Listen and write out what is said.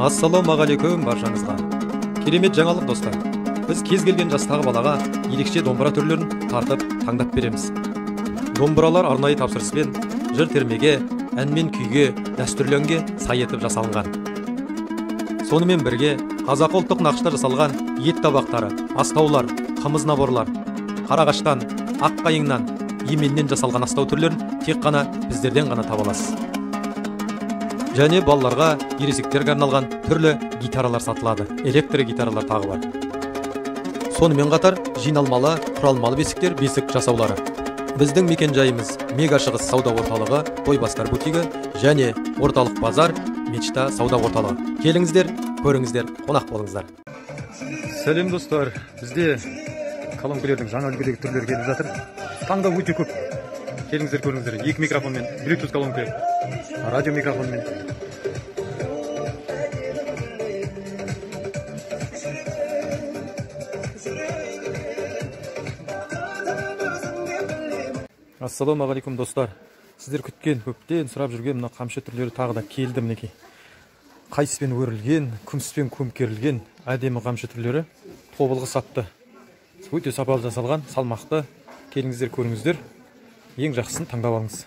Ассалаумағалейкум баршаңызға. Керемет жаңалық достар. Біз кез келген жастағы балаға ерекше домбыра түрлерін тартып таңдап береміз. Домбыралар арнайы тапсырыспен жыр термеге, ән мен күйге, дәстүрлі әнге сай етіп жасалынған. Сонымен бірге қазақы ұлттық нақышта жасалған ет табақтары, астаулар, қымыз наборлар, қарағаштан, ақ қайыңнан, еменнен жасалған астау түрлерін тек қана біздерден ғана таба аласыз. Және балаларға, ересектерге арналған түрлі гитаралар сатылады, электр гитаралар тағы бар. Сонымен қатар жиналмалы, құралмалы бесіктер, бесік жасаулары. Біздің мекен жайымыз Мега Шығыс сауда орталығы, Тойбастар бутигі және орталық базар, Мечта сауда орталығы. Келіңіздер, көріңіздер, қонақ болыңыздар. Сәлем достар, бізде колонкілердің жаңа үлгідегі түрлері келіп жатыр. Таңдау өте көп. Келіңіздер, көріңіздер. 2 микрофонмен, Bluetooth колонка, радио микрофонмен. Ассалаумағалейкум достар. Сіздер күткен, көптен сұрап жүрген мына қамшы түрлері тағы да келді мінекей. Қайыспен өрілген, күміспен көмкерілген әдемі қамшы түрлері тобылғы сатты. Өте сапалы жасалған, салмақты. Келіңіздер, көріңіздер. Ең жақсысын таңдап алыңыз.